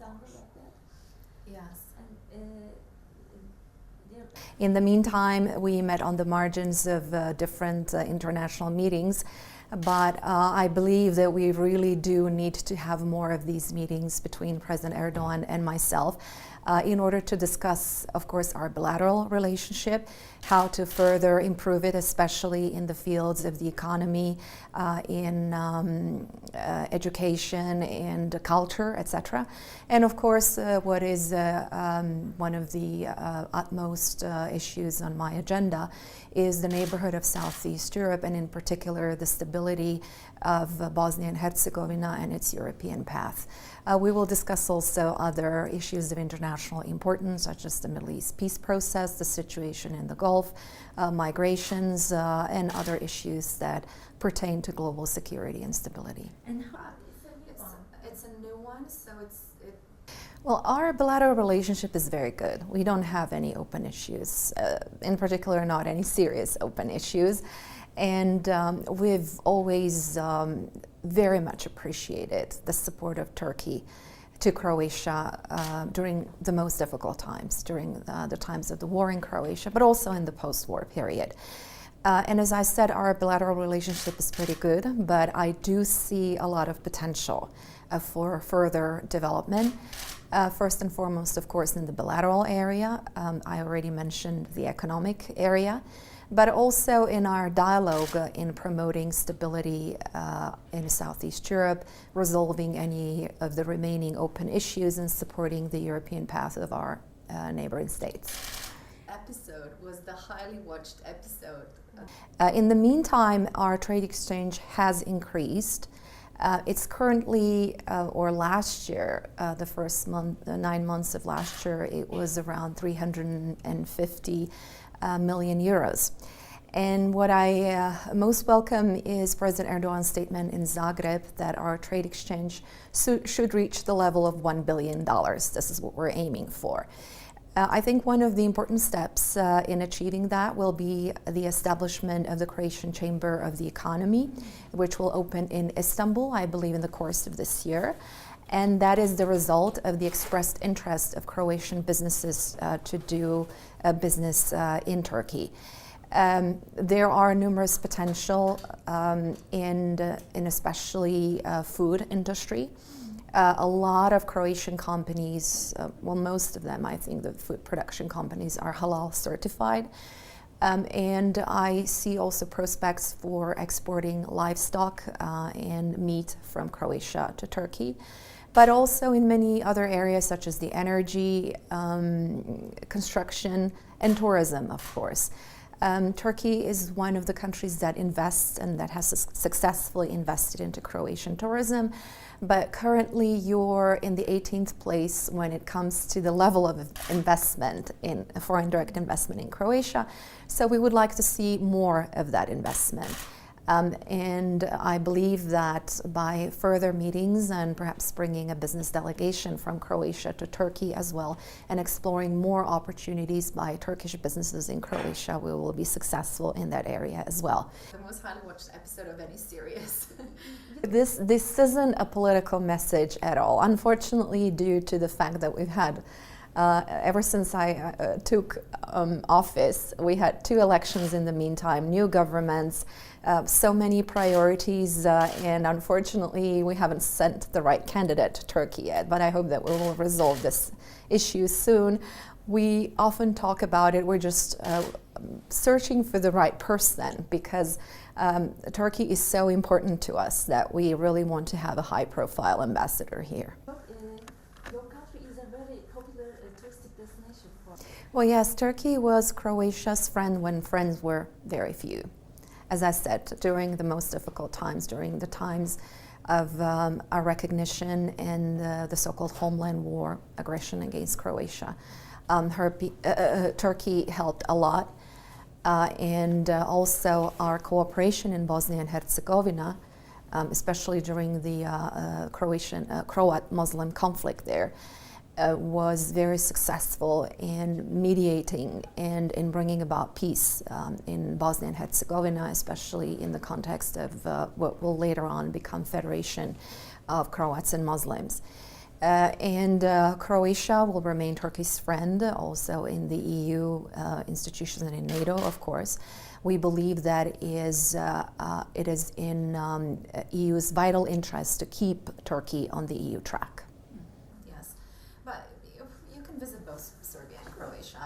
Istanbul like that. Yes. And In the meantime, we met on the margins of different international meetings, but I believe that we really do need to have more of these meetings between President Erdogan and myself in order to discuss, of course, our bilateral relationship, how to further improve it, especially in the fields of the economy, in education and culture, etc. And of course, what is one of the utmost issues on my agenda is the neighborhood of Southeast Europe, and in particular the stability of Bosnia and Herzegovina and its European path. We will discuss also other issues of international importance, such as the Middle East peace process, the situation in the Gulf, migrations, and other issues that pertain to global security and stability. and how it's a new one. It's a new one, so well, our bilateral relationship is very good. We don't have any open issues, in particular, not any serious open issues. And we've always very much appreciated the support of Turkey to Croatia during the most difficult times, during the times of the war in Croatia, but also in the post-war period. And as I said, our bilateral relationship is pretty good, but I do see a lot of potential for further development. First and foremost, of course, in the bilateral area. I already mentioned the economic area, but also in our dialogue in promoting stability in Southeast Europe, resolving any of the remaining open issues, and supporting the European path of our neighboring states. Episode was the highly watched episode. In the meantime, our trade exchange has increased. It's currently, or last year, the first 9 months of last year, it was around 350 million euros. And what I most welcome is President Erdogan's statement in Zagreb that our trade exchange should reach the level of $1 billion. This is what we're aiming for. I think one of the important steps in achieving that will be the establishment of the Croatian Chamber of the Economy, which will open in Istanbul, I believe, in the course of this year. And that is the result of the expressed interest of Croatian businesses to do business in Turkey. There are numerous potential in especially food industry. A lot of Croatian companies, well, most of them, I think the food production companies are halal certified. And I see also prospects for exporting livestock and meat from Croatia to Turkey, but also in many other areas such as the energy, construction, and tourism, of course. Turkey is one of the countries that invests and that has successfully invested into Croatian tourism. But currently you're in the 18th place when it comes to the level of investment in foreign direct investment in Croatia. So we would like to see more of that investment. And I believe that by further meetings and perhaps bringing a business delegation from Croatia to Turkey as well and exploring more opportunities by Turkish businesses in Croatia, we will be successful in that area as well. The most highly watched episode of any series. This isn't a political message at all, unfortunately, due to the fact that we've had ever since I took office, we had 2 elections in the meantime, new governments, so many priorities, and unfortunately we haven't sent the right candidate to Turkey yet, but I hope that we will resolve this issue soon. We often talk about it, we're just searching for the right person because Turkey is so important to us that we really want to have a high-profile ambassador here. Your country is a very popular touristic destination for. Well, yes, Turkey was Croatia's friend when friends were very few. As I said, during the most difficult times, during the times of our recognition in the so-called homeland war, aggression against Croatia, Turkey helped a lot. And also our cooperation in Bosnia and Herzegovina, especially during the Croat Muslim conflict there, was very successful in mediating and in bringing about peace in Bosnia and Herzegovina, especially in the context of what will later on become Federation of Croats and Muslims. And Croatia will remain Turkey's friend, also in the EU institutions and in NATO, of course. We believe that it is in EU's vital interest to keep Turkey on the EU track. Yes, but you can visit both Serbia and Croatia.